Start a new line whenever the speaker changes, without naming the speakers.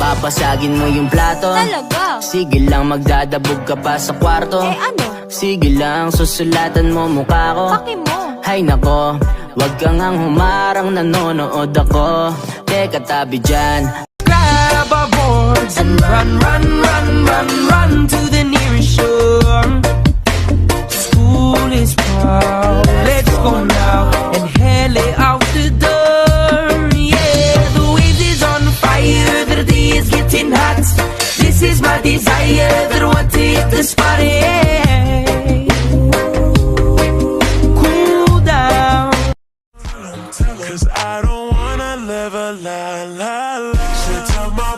Babasagin mo yung plato.
Talaga?
Sige lang, magdadabog ka pa sa kwarto.
Eh ano?
Sige lang, susulatan mo mukha ko.
Paki mo.
Hay nako, wag kang ang humarang, nanonood ako. Teka tabi dyan.
Grab our boards and run, run, run, run, run to the nearest shore. School is proud, let's go now and hail it out the door. Yeah, the waves is on fire, the day is getting hot. This is my desire, that I want to hit the spot. Yeah. Cool down.
Cause I don't wanna live a la la la. Should tell my